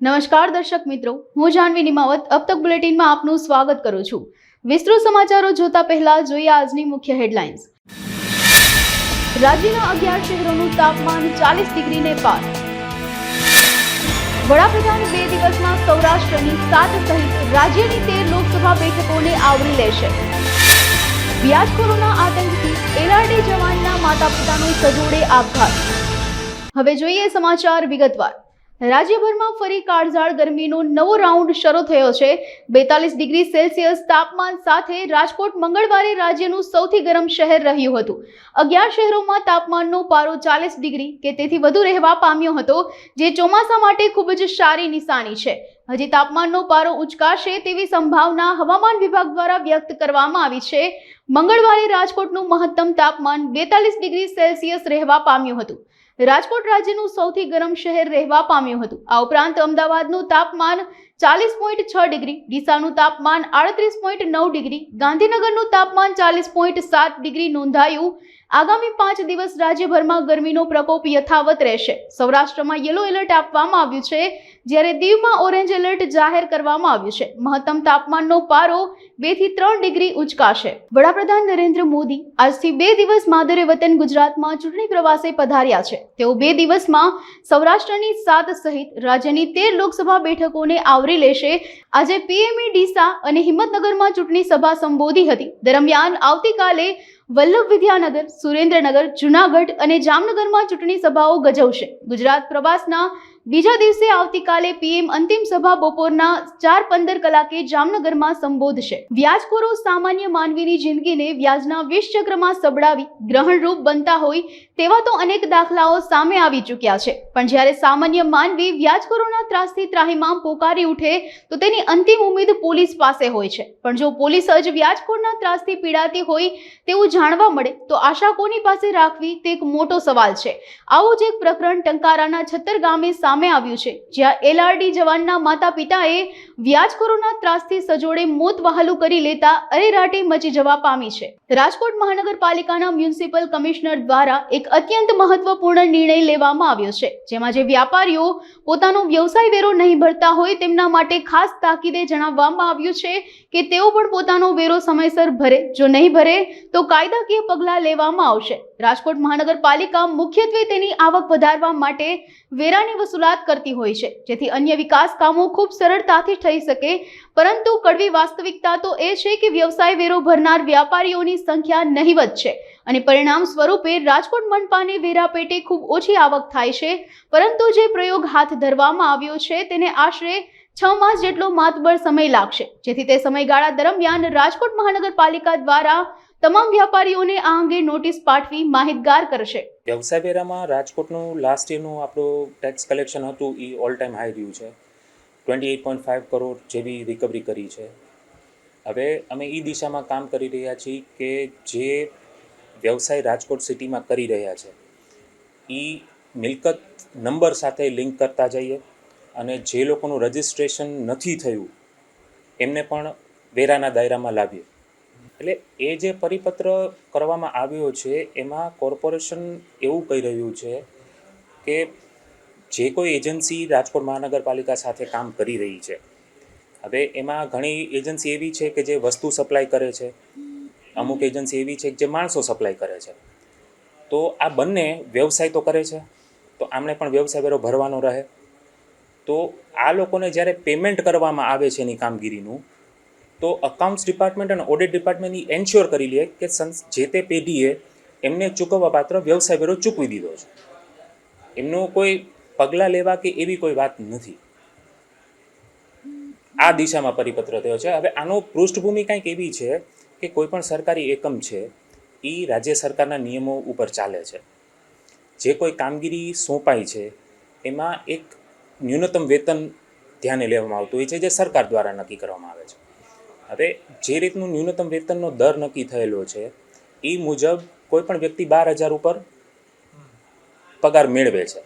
નમસ્કાર દર્શક મિત્રો, હું જાનવી નિમાવત અબ તક બુલેટિનમાં આપનું સ્વાગત કરું છું। વિસ્તૃત સમાચારો જોતા પહેલા જોઈએ આજની મુખ્ય હેડલાઇન્સ। રાજ્યના 11 શહેરોનું તાપમાન 40 ડિગ્રીને પાર। વડાપ્રધાન 2 દિવસમાં સૌરાષ્ટ્રની 7 સહિત રાજ્યની 13 લોકસભા બેઠકોને આવરી લેશે। વ્યાજખોરોના આતંકથી એલઆરડી જવાનના માતા પિતાનો સજોડે આપઘાત। હવે જોઈએ સમાચાર વિગતવાર। રાજ્યભરમાં ફરી કાળઝાળ ગરમીનો નવો રાઉન્ડ શરૂ થયો છે। 42 ડિગ્રી સેલ્સિયસ તાપમાન સાથે રાજકોટ મંગળવારે રાજ્યનું સૌથી ગરમ શહેર રહ્યું હતું। 11 શહેરોમાં તાપમાનનો પારો 40 ડિગ્રી કે તેથી વધુ રહેવા પામ્યો હતો, જે ચોમાસા માટે ખૂબ જ સારી નિશાની છે। હજી તાપમાનનો પારો ઉચકાશે તેવી સંભાવના હવામાન વિભાગ દ્વારા વ્યક્ત કરવામાં આવી છે। મંગળવારે રાજકોટનું મહત્તમ તાપમાન 42 ડિગ્રી સેલ્સિયસ રહેવા પામ્યું હતું। રાજકોટ રાજ્યનું સૌથી ગરમ શહેર રહેવા પામ્યું હતું। આ ઉપરાંત અમદાવાદનું તાપમાન 40.6 ડિગ્રી, ડીસાનું તાપમાન 38.9 ડિગ્રી, ગાંધીનગરનું તાપમાન 40.7 ડિગ્રી નોંધાયું। આગામી 5 દિવસ રાજ્યભરમાં ગરમીનો પ્રકોપ યથાવત રહેશે। સૌરાષ્ટ્રમાં યલો એલર્ટ આપવામાં આવ્યું છે, જ્યારે દીવમાં ઓરેન્જ એલર્ટ જાહેર કરવામાં આવ્યું છે। મહત્તમ તાપમાનનો પારો 2 થી 3 ડિગ્રી ઉચકાશે। વડાપ્રધાન નરેન્દ્ર મોદી આજથી 2 દિવસ માદરે વતન ગુજરાતમાં ચૂંટણી પ્રવાસે પધાર્યા છે। તેઓ 2 દિવસમાં સૌરાષ્ટ્રની 7 સહિત રાજ્યની 13 લોકસભા બેઠકોને આવરી લેશે। આજે પીએમએ ડીસા અને હિંમતનગરમાં ચૂંટણી સભા સંબોધી હતી। દરમિયાન આવતીકાલે વલ્લભ વિદ્યાનગર, સુરેન્દ્રનગર, જૂનાગઢ અને જામનગરમાં ચૂંટણી સભાઓ ગજવશે। ગુજરાત પ્રવાસના બીજા દિવસે આવતીકાલે પીએમ અંતિમ સભા બપોરના 4:15 કલાકે જામનગરમાં સંબોધશે। વ્યાજખોરો સામાન્ય માનવીની જિંદગીને વ્યાજના વિષ ચક્રમાં સબડાવી ગ્રહણરૂપ બનતા હોય તેવા તો અનેક દાખલાઓ સામે આવી ચૂક્યા છે, પણ જ્યારે સામાન્ય માનવી વ્યાજખોરોના ત્રાસથી ત્રાહિમામ પોકારી ઉઠે તો તેની અંતિમ ઉમેદ પોલીસ પાસે હોય છે। પણ જો પોલીસ જ વ્યાજખોરના ત્રાસથી પીડાતી હોય તેવું જાણવા મળે તો આશા કોની પાસે રાખવી તે એક મોટો સવાલ છે। આવું જ એક પ્રકરણ ટંકારાના છત્તર ગામે સામે આવ્યું છે, જ્યાં એલઆરડી જવાનના માતા પિતાએ વ્યાજખોરોના ત્રાસથી સજોડે મોત વહાલું કરી લેતા અરેરાટી મચી જવા પામી છે। રાજકોટ મહાનગરપાલિકાના મ્યુનિસિપલ કમિશનર દ્વારા એક અત્યંત મહત્વપૂર્ણ નિર્ણય લેવામાં આવ્યો છે, જેમાં જે વ્યાપારીઓ પોતાનો વ્યવસાય વેરો નહીં ભરતા હોય તેમના માટે ખાસ તાકીદે જણાવવામાં આવ્યું છે કે તેઓ પણ પોતાનો વેરો સમયસર ભરે। જો નહીં ભરે તો કાયદાકીય પગલાં લેવામાં આવશે। રાજકોટ મહાનગરપાલિકા મુખ્યત્વે તેની આવક વધારવા માટે વેરાની વસૂલાત કરતી હોય છે, જેથી અન્ય વિકાસ કામો ખૂબ સરળતાથી થઈ શકે, પરંતુ કડવી વાસ્તવિકતા તો એ છે કે વ્યવસાય વેરો ભરનાર વ્યાપારીઓની સંખ્યા નહિવત છે અને પરિણામ સ્વરૂપે રાજકોટ મનપાને વેરા પેટે ખૂબ ઓછી આવક થાય છે। પરંતુ જે પ્રયોગ હાથ ધરવામાં આવ્યો છે તેને આશરે 6 માસ જેટલો માતબર સમય લાગશે, જેથી તે સમયગાળા દરમિયાન રાજકોટ મહાનગરપાલિકા દ્વારા તમામ વ્યાપારીઓને આ અંગે નોટિસ પાઠવી માહિતગાર કરશે। વ્યવસાય વેરામાં રાજકોટનું લાસ્ટ યરનું આપણું ટેક્સ કલેક્શન હતું એ ઓલ ટાઈમ હાઈ રહ્યું છે। 28.5 કરોડ જેવી રિકવરી કરી છે। હવે અમે એ દિશામાં કામ કરી રહ્યા છીએ કે જે વ્યવસાય રાજકોટ સિટીમાં કરી રહ્યા છે એ મિલકત નંબર સાથે લિંક કરતા જઈએ અને જે લોકોનું રજિસ્ટ્રેશન નથી થયું એમને પણ વેરાના દાયરામાં લાવીએ। એટલે એ જે પરિપત્ર કરવામાં આવ્યો છે એમાં કોર્પોરેશન એવું કહી રહ્યું છે કે જે કોઈ એજન્સી રાજકોટ મહાનગરપાલિકા સાથે કામ કરી રહી છે, હવે એમાં ઘણી એજન્સી એવી છે કે જે વસ્તુ સપ્લાય કરે છે, અમુક એજન્સી એવી છે કે જે માણસો સપ્લાય કરે છે, તો આ બંને વ્યવસાય તો કરે છે તો આમણે પણ વ્યવસાય વેરો ભરવાનો રહે। તો આ લોકોને જ્યારે પેમેન્ટ કરવામાં આવે છે એની કામગીરીનું, તો અકાઉન્ટ્સ ડિપાર્ટમેન્ટ અને ઓડિટ ડિપાર્ટમેન્ટ એન્શ્યોર કરી લે કે જે તે પેઢીએ એમને ચૂકવવા પાત્ર વ્યવસાય વેરો ચૂકવી દીધો છે, એમનું કોઈ પગલાં લેવા કે એવી કોઈ વાત નથી। આ દિશામાં પરિપત્ર થયો છે। હવે આનો પૃષ્ઠભૂમિ કંઈક એવી છે કે કોઈ પણ સરકારી એકમ છે એ રાજ્ય સરકારના નિયમો ઉપર ચાલે છે। જે કોઈ કામગીરી સોંપાઈ છે એમાં એક ન્યૂનતમ વેતન ધ્યાને લેવામાં આવતું હોય છે, જે સરકાર દ્વારા નક્કી કરવામાં આવે છે। હવે જે રીતનું ન્યૂનતમ વેતનનો દર નક્કી થયેલો છે એ મુજબ કોઈ પણ વ્યક્તિ 12,000 ઉપર પગાર મેળવે છે।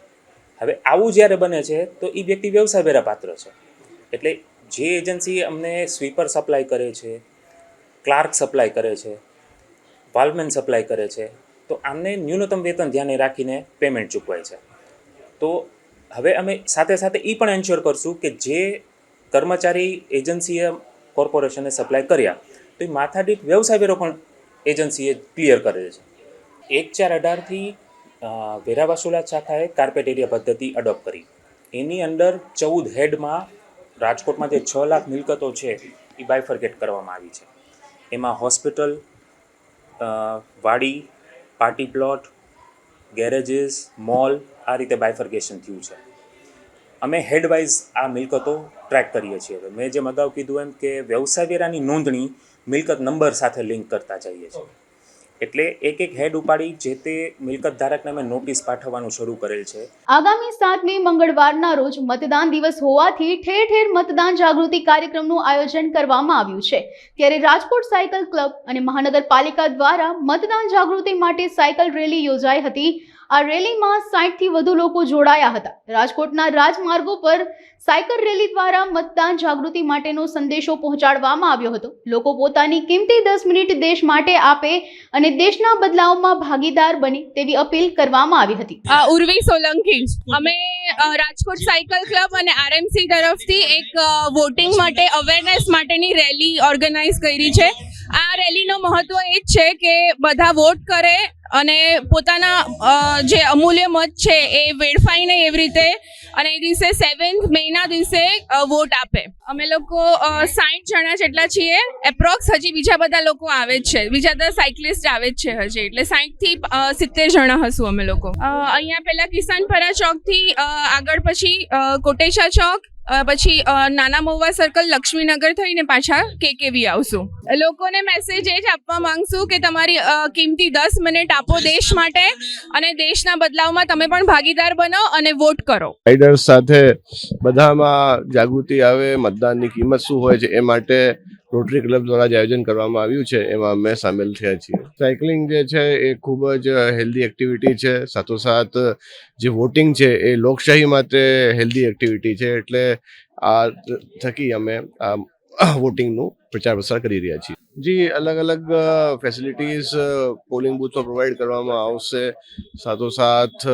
હવે આવું જ્યારે બને છે તો એ વ્યક્તિ વ્યવસાય વેરા પાત્ર છે। એટલે જે એજન્સી અમને સ્વીપર સપ્લાય કરે છે, ક્લાર્ક સપ્લાય કરે છે, વાલમેન સપ્લાય કરે છે, તો આમને ન્યૂનતમ વેતન ધ્યાને રાખીને પેમેન્ટ ચૂકવાય છે। તો હવે અમે સાથે સાથે એ પણ એન્શ્યોર કરશું કે જે કર્મચારી એજન્સીએ કોર્પોરેશને સપ્લાય કર્યા તો એ માથાદીઠ વ્યવસાય વેરો પણ એજન્સીએ ક્લિયર કરે છે. 1/4/18થી વેરા વસૂલાત શાખાએ કાર્પેટ એરિયા પદ્ધતિ અડોપ્ટ કરી. એની અંદર 14 હેડમાં રાજકોટમાં જે 6 લાખ મિલકતો છે એ બાયફર્કેટ કરવામાં આવી છે. એમાં હોસ્પિટલ, વાડી, પાર્ટી પ્લોટ, ગેરેજીસ, મોલ, આ રીતે બાયફર્કેશન થયું છે. અમે હેડવાઇઝ આ મિલકતો ટ્રેક કરીએ છીએ. હવે મેં જેમ અગાઉ કીધું એમ કે વ્યવસાય વેરાની નોંધણી મિલકત નંબર સાથે લિંક કરતા જઈએ છીએ. એટલે એક હેડ ઉપાડી જે તે મિલકત ધારકને અમે નોટિસ પાઠવવાનું શરૂ કરેલ છે. આગામી 7 મે મંગળવારના રોજ મતદાન દિવસ હોવાથી ઠેર ઠેર મતદાન જાગૃતિ કાર્યક્રમનું આયોજન કરવામાં આવ્યું છે. ત્યારે રાજકોટ સાયકલ ક્લબ અને મહાનગરપાલિકા દ્વારા મતદાન જાગૃતિ માટે સાયકલ રેલી યોજાઈ હતી. આ રેલીમાં 60થી વધુ લોકો જોડાયા હતા. રાજકોટના રાજમાર્ગો પર સાયકલ રેલી દ્વારા મતદાન જાગૃતિ માટેનો સંદેશો પહોંચાડવામાં આવ્યો હતો. લોકો પોતાની કિંમતી 10 મિનિટ દેશ માટે આપે અને દેશના બદલાવમાં ભાગીદાર બને તેવી અપીલ કરવામાં આવી હતી. ઉર્વી સોલંકી, અમે રાજકોટ સાયકલ ક્લબ અને આરએમસી તરફથી એક વોટિંગ માટે અવેરનેસ માટેની રેલી ઓર્ગેનાઇઝ કરી છે. આ રેલીનો મહત્વ એ જ છે કે બધા વોટ કરે અને પોતાના જે અમૂલ્ય મત છે એ વેડફાઈ નહીં એવી રીતે, અને એ દિવસે 7th મેના દિવસે વોટ આપે. અમે લોકો 60 જણા જેટલા છીએ એપ્રોક્સ. હજી બીજા બધા લોકો આવે જ છે, બીજા બધા સાયકલિસ્ટ આવે જ છે હજી, એટલે 60થી 70 જણા હશું અમે લોકો. અહીંયા પહેલાં કિસાનપરા ચોકથી આગળ પછી કોટેશા ચોક, પછી નાના મહુવા સર્કલ, લક્ષ્મીનગર થઈને પાછા કેકેવી આવશું. લોકોને મેસેજ એ જ આપવા માંગશું કે તમારી કિંમતી 10 મિનિટ આપો દેશ માટે અને દેશના બદલાવમાં તમે પણ ભાગીદાર બનો અને વોટ કરો. રાઇડર્સ સાથે બધામાં જાગૃતિ આવે, મતદાનની કિંમત શું હોય છે એ માટે રોટરી ક્લબ દ્વારા જે આયોજન કરવામાં આવ્યું છે એમાં અમે સામેલ થયા છીએ. સાયકલિંગ જે છે એ ખૂબ જ હેલ્ધી એક્ટિવિટી છે. સાથોસાથ જે વોટિંગ છે એ લોકશાહી માટે હેલ્ધી એક્ટિવિટી છે. એટલે આ થકી અમે આ વોટિંગનું પ્રચાર પ્રસાર કરી રહ્યા છીએ. જી, અલગ અલગ ફેસિલિટીઝ પોલિંગ બૂથમાં પ્રોવાઈડ કરવામાં આવશે. સાથોસાથ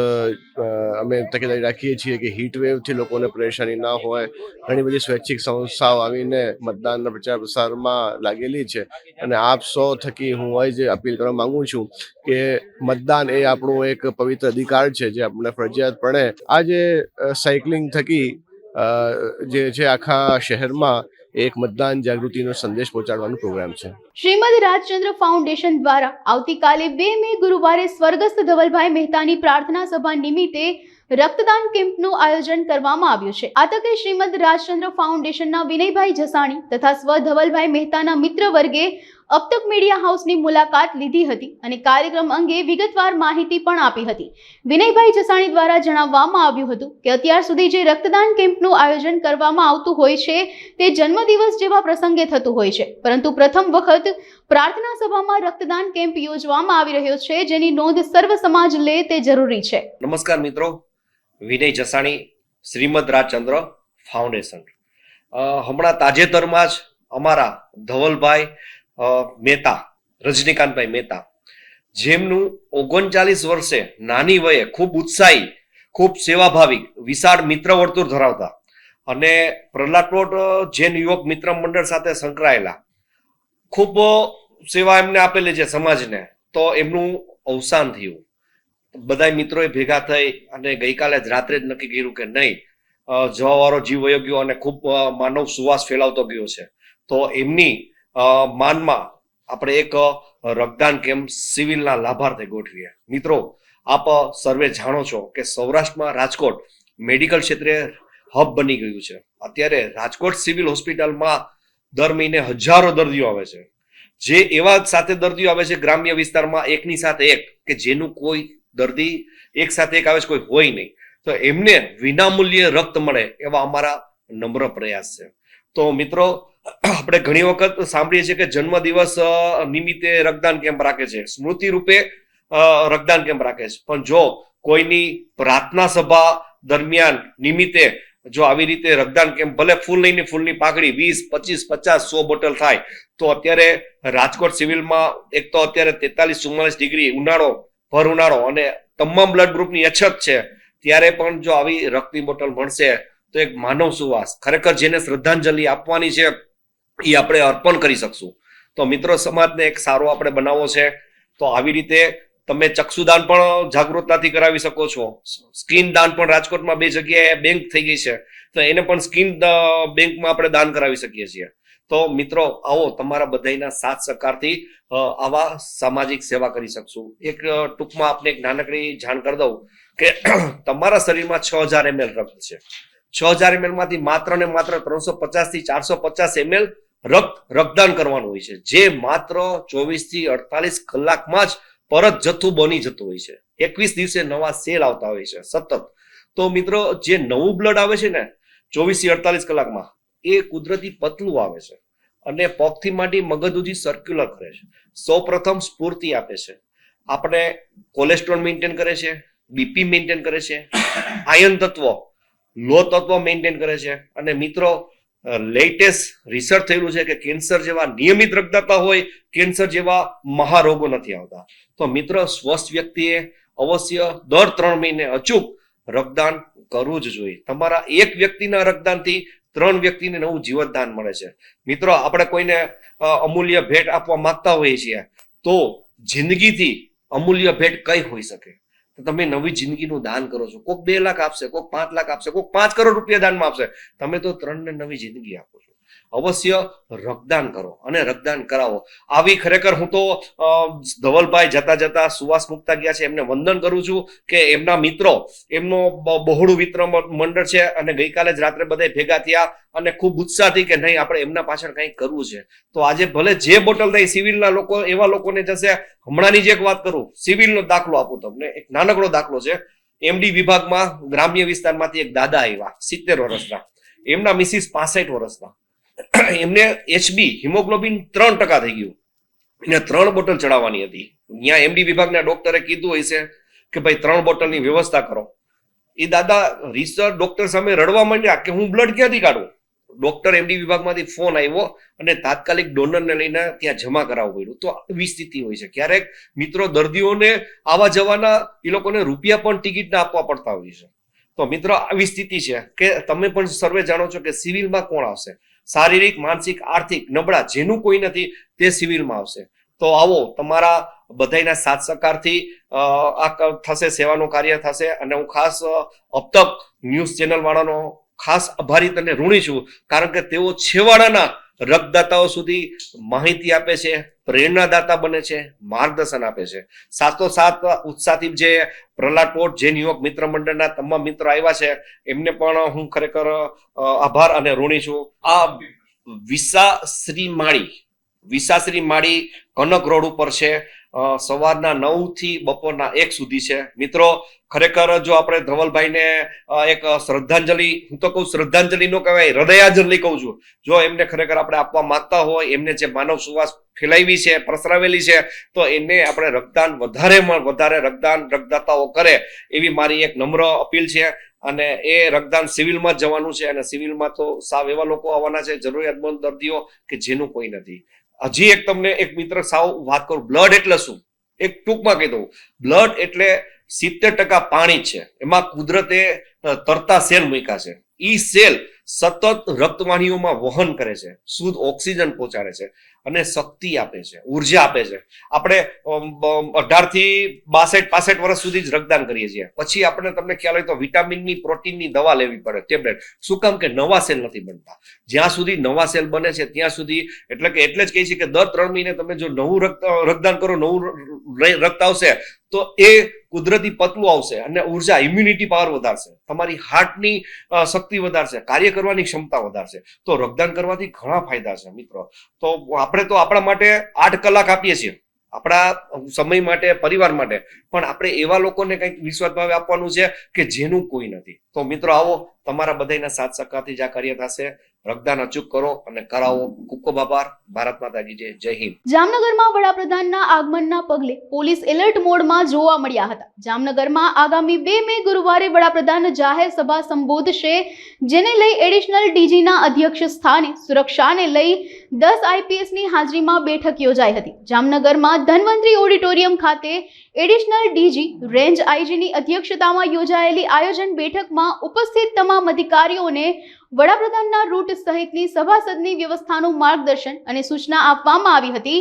અમે તકેદારી રાખીએ છીએ કે હીટ વેવથી લોકોને પરેશાની ના હોય. ઘણી બધી સ્વૈચ્છિક સંસ્થાઓ આવીને મતદાનના પ્રચાર પ્રસારમાં લાગેલી છે અને આપ સૌ થકી હું જ અપીલ કરવા માંગુ છું કે મતદાન એ આપણો એક પવિત્ર અધિકાર છે જે આપણે ફરજિયાતપણે આજે સાયકલિંગ થકી જે છે આખા શહેરમાં એક મતદાન જાગૃતિનો સંદેશ પહોંચાડવાનો પ્રોગ્રામ છે. શ્રીમદ રાજચંદ્ર ફાઉન્ડેશન દ્વારા આવતીકાલે 2 મે ગુરુવારે સ્વર્ગસ્થ ધવલભાઈ મહેતાની પ્રાર્થના સભા નિમિત્તે રક્તદાન કેમ્પનું આયોજન કરવામાં આવ્યું છે. આ તકે શ્રીમદ રાજચંદ્ર ફાઉન્ડેશનના વિનયભાઈ જસાણી તથા સ્વ ધવલભાઈ મહેતાના મિત્ર વર્ગે અબતક મીડિયા હાઉસની મુલાકાત લીધી હતી અને કાર્યક્રમ અંગે વિગતવાર માહિતી પણ આપી હતી. વિનયભાઈ જસાણી દ્વારા જણાવવામાં આવ્યું હતું કે અત્યાર સુધી જે રક્તદાન કેમ્પનું આયોજન કરવામાં આવતું હોય છે તે જન્મદિવસ જેવા પ્રસંગે થતું હોય છે, પરંતુ પ્રથમ વખત પ્રાર્થના સભામાં રક્તદાન કેમ્પ યોજવામાં આવી રહ્યો છે, જેની નોંધ સર્વ સમાજ લે તે જરૂરી છે. નમસ્કાર મિત્રો, વિનય જસાણી, શ્રીમદ રાજચંદ્ર ફાઉન્ડેશન. હમણાં તાજેતરમાં જ અમારા ધવલભાઈ મહેતા, રજનીકાંતભાઈ મહેતા, જેમનું 39 વર્ષે નાની વયે ખૂબ ઉત્સાહી, ખૂબ સેવાભાવી, વિશાળ મિત્ર વર્તુળ ધરાવતા અને પ્રહલાદ પ્લોટ જૈન યુવક મિત્ર મંડળ સાથે સંકળાયેલા, ખૂબ સેવા એમને આપેલી છે સમાજને, તો એમનું અવસાન થયું. બધા મિત્રોએ ભેગા થઈ અને ગઈકાલે જ રાત્રે જ નક્કી કર્યું કે નહીં, જવાવાળો જીવ વયો ગયો અને ખૂબ માનવ સુવાસ ફેલાવતો ગયો છે, તો એમની માનમાં આપણે એક રક્તદાન કેમ્પ સિવિલના લાભાર્થે ગોઠવીએ. મિત્રો, આપ સર્વે જાણો છો કે સૌરાષ્ટ્રમાં રાજકોટ મેડિકલ ક્ષેત્રે હબ બની ગયું છે. અત્યારે રાજકોટ સિવિલ હોસ્પિટલમાં દર મહિને હજારો દર્દીઓ આવે છે. જે એવા સાથે દર્દીઓ આવે છે ગ્રામ્ય વિસ્તારમાં એકની સાથે એક, કે જેનું કોઈ દર્દી એક સાથે એક આવે છે કોઈ હોય નહીં, તો એમને વિનામૂલ્યે રક્ત મળે એવા અમારા નમ્ર પ્રયાસ છે. તો મિત્રો, આપણે ઘણી વખત સાંભળીએ છીએ કે જન્મદિવસ નિમિત્તે રક્તદાન કેમ્પ રાખે છે, સ્મૃતિ રૂપે રક્તદાન કેમ્પ રાખે છે, પણ જો કોઈની પ્રાર્થના સભા દરમિયાન નિમિત્તે જો આવી રીતે રક્તદાન કેમ્પ, ભલે ફૂલ નહીં, ફૂલની પાકડી 20, 25, 50, 100 બોટલ થાય, તો અત્યારે રાજકોટ સિવિલમાં એક તો અત્યારે 43-44 ડિગ્રી ઉનાળો, ભર ઉનાળો અને તમામ બ્લડ ગ્રુપની અછત છે, ત્યારે પણ જો આવી રક્તની બોટલ મળશે તો એક માનવ સુવાસ, ખરેખર જેને શ્રદ્ધાંજલિ આપવાની છે એ આપણે અર્પણ કરી શકશું. તો મિત્રો, સમાજને એક સારો આપણે બનાવવો છે, તો આવી રીતે તમે ચક્ષુદાન પણ જાગૃતતાથી કરાવી શકો છો. સ્કિન દાન પણ રાજકોટમાં 2 જગ્યાએ બેંક થઈ ગઈ છે, તો એને પણ સ્કિન બેંકમાં આપણે દાન કરાવી શકીએ છીએ. તો મિત્રો, આવો તમારા બધાના સાથ સહકારથી આવા સામાજિક સેવા કરી શકશું. એક ટૂંકમાં આપને એક નાનકડી જાણ કરી દઉં કે તમારા શરીરમાં 6000 ml રક્ત છે. 6000 ml માંથી માત્ર ને માત્ર 350 થી 450 ml રક્તદાન કરવાનું હોય છે, જે માત્ર 24 થી 48 કલાકમાં જ પરત જથ્થું બની જતું હોય છે. 21 દિવસે નવા સેલ આવતા હોય છે સતત. તો મિત્રો, જે નવું બ્લડ આવે છે ને 24 થી 48 કલાકમાં, એ કુદરતી પતલું આવે છે અને પગથી માંડી મગજ સુધી સર્ક્યુલર કરે છે. સૌ પ્રથમ સ્ફૂર્તિ આપે છે, આપણે કોલેસ્ટ્રોલ મેન્ટેન કરે છે, બીપી મેન્ટેન કરે છે, આયર્ન તત્વ, લો તત્વ મેન્ટેન કરે છે. અને મિત્રો, લેટેસ્ટ રિસર્ચ થયેલું છે કે કેન્સર જેવા નિયમિત રક્તદાતા હોય, કેન્સર જેવા મહારોગો નથી આવતા. તો મિત્રો, સ્વસ્થ વ્યક્તિએ અવશ્ય દર 3 મહિને અચૂક રક્તદાન કરવું જ જોઈએ. તમારા એક વ્યક્તિના રક્તદાનથી 3 વ્યક્તિને નવું જીવતદાન મળે છે. મિત્રો, આપણે કોઈને અમૂલ્ય ભેટ આપવા માંગતા હોઈએ છીએ, તો જિંદગીથી અમૂલ્ય ભેટ કઈ હોઈ શકે? તો તમે નવી જિંદગીનું દાન કરો છો. કોઈક 2 લાખ આપશે, કોઈક 5 લાખ આપશે, કોઈક 5 કરોડ રૂપિયા દાનમાં આપશે. તમે તો 3 ને નવી જિંદગી આપો છો. અવશ્ય રક્તદાન કરો અને રક્તદાન કરાવો. આવી ખરેખર હું તો ધવલભાઈ જતા સુવાસ મુકતા ગયા છે, એમને વંદન કરું છું કે એમના મિત્રો, એમનો બહોળું વિતરણ મંડળ છે અને ગઈકાલે જ રાત્રે બધા ભેગા થયા અને ખૂબ ઉત્સાહથી કે નહીં, આપણે એમના પાછળ કંઈક કરવું છે. તો આજે ભલે જે બોટલ થઈ, સિવિલના લોકો એવા લોકોને જશે. હમણાંની જ એક વાત કરું, સિવિલનો દાખલો આપું તમને, એક નાનકડો દાખલો છે. એમડી વિભાગમાં ગ્રામ્ય વિસ્તારમાંથી એક દાદા આવ્યા, 70 વર્ષના, એમના મિસિસ 65 વર્ષના. એમને HB હિમોગ્લોબિન 3% થઈ ગયું, એને 3 બોટલ ચડાવવાની હતી. ત્યાં એમડી વિભાગના ડોક્ટરે કીધું હોય છે કે ભાઈ 3 બોટલની વ્યવસ્થા કરો. એ દાદા રિસર્ચ ડોક્ટર સામે રડવા માંડ્યા કે હું બ્લડ ક્યાંથી કાઢું. ડોક્ટર એમડી વિભાગમાંથી ફોન આવ્યો અને તાત્કાલિક ડોનરને લઈને ત્યાં જમા કરાવવું પડ્યું. તો આવી સ્થિતિ હોય છે. ક્યારેક મિત્રો, દર્દીઓને આવા જવાના એ લોકોને રૂપિયા પણ ટિકિટના આપવા પડતા હોય છે. તો મિત્રો, આવી સ્થિતિ છે કે તમે પણ સર્વે જાણો છો કે સિવિલમાં કોણ આવશે? શારીરિક, માનસિક, આર્થિક નબળા જેનું કોઈ નથી તે સિવિલમાં આવશે. તો આવો, તમારા બધાના સાથ સહકારથી આ થશે, સેવાનું કાર્ય થશે. અને હું ખાસ અબતક ન્યૂઝ ચેનલ વાળાનો ખાસ આભારી અને ઋણી છું, કારણ કે તેઓ છેવાડાના રક્તદાતાઓ સુધી માહિતી આપે છે, પ્રેરણાદાતા બને છે, માર્ગદર્શન આપે છે. સાથોસાથ ઉત્સાહથી જે પ્રહલાદ પોટ જૈન યુવક મિત્ર મંડળના તમામ મિત્રો આવ્યા છે, એમને પણ હું ખરેખર આભાર અને ઋણી છું. આ વિસાશ્રી માળી કનક રોડ ઉપર છે. સવારના 9 થી બપોરના 1 સુધી છે. મિત્રો, ખરેખર જો આપણે ધવલભાઈને એક શ્રદ્ધાંજલિ, હું તો કહું શ્રદ્ધાંજલિ નો કહેવાય, હૃદયાંજલિ કહું છું. જો એમને ખરેખર આપણે આપવા માંગતા હોય, એમને જે માનવ સુવાસ ફેલાવી છે, પ્રસરાવેલી છે, તો એને આપણે રક્તદાન વધારે રક્તદાતાઓ કરે એવી મારી એક નમ્ર અપીલ છે. અને એ રક્તદાન સિવિલમાં જ જવાનું છે. અને સિવિલમાં તો સાવ એવા લોકો આવવાના છે, જરૂરિયાતમંદ દર્દીઓ કે જેનું કોઈ નથી. હજી એક તમને એક મિત્ર સાવ વાત કરું, બ્લડ એટલે શું એક ટૂંકમાં કહી દઉં. બ્લડ એટલે 70% પાણી છે. એમાં કુદરતે તરતા સેલ મૂક્યા છે. ઈ સેલ સતત રક્તવાહિનીઓમાં વહન કરે છે, શુદ્ધ ઓક્સિજન પહોંચાડે છે અને શક્તિ આપે છે, ઉર્જા આપે છે. આપણે 18 થી 62-65 વર્ષ સુધી જ રક્તદાન કરીએ છીએ. પછી આપણે તમને ખ્યાલ હોય તો વિટામિનની, પ્રોટીનની દવા લેવી પડે, ટેબ્લેટ. શું કામ? કે નવા સેલ નથી બનતા. જ્યાં સુધી નવા સેલ બને છે ત્યાં સુધી, એટલે જ કહે છે કે દર 3 મહિને તમે જો નવું રક્તદાન કરો, નવું રક્ત આવશે, તો એ કુદરતી પતલું આવશે અને ઉર્જા, ઇમ્યુનિટી પાવર વધારશે, તમારી હાર્ટની શક્તિ વધારશે, કાર્ય કરવાની ક્ષમતા વધારશે. તો રક્તદાન કરવાથી ઘણા ફાયદા છે મિત્રો. તો આપણે તો આપણા માટે 8 કલાક આપીએ છીએ, આપણા સમય માટે, પરિવાર માટે, પણ આપણે એવા લોકોને કંઈક વિશ્વાસ ભાવે આપવાનું છે કે જેનું કોઈ નથી. તો મિત્રો, આવો, તમારા બધાના સાથ સહકારથી જ આ કાર્ય થશે. રક્તદાન અચૂક કરો અને કરાવો. ખૂબ ખૂબ આભાર. ભારત માતા કી જય. જય હિન્દ. જામનગરમાં વડાપ્રધાનના આગમનના પગલે પોલીસ એલર્ટ મોડમાં જોવા મળ્યા હતા. જામનગરમાં આગામી 2 મે ગુરુવારે વડાપ્રધાન જાહેર સભા સંબોધશે, જેને લઈ એડિશનલ ડીજીના અધ્યક્ષ સ્થાને સુરક્ષાને લઈ 10 આઈપીએસની હાજરીમાં બેઠક યોજાઈ હતી. જામનગરમાં ધન્વંતરી ઓડિટોરિયમ ખાતે એડિશનલ ડીજી રેન્જ આઈજીની અધ્યક્ષતામાં યોજાયેલી આયોજન બેઠકમાં ઉપસ્થિત તમામ અધિકારીઓને વડાપ્રધાનના રૂટ સહિતની સભાસદની વ્યવસ્થાનું માર્ગદર્શન અને સૂચના આપવામાં આવી હતી.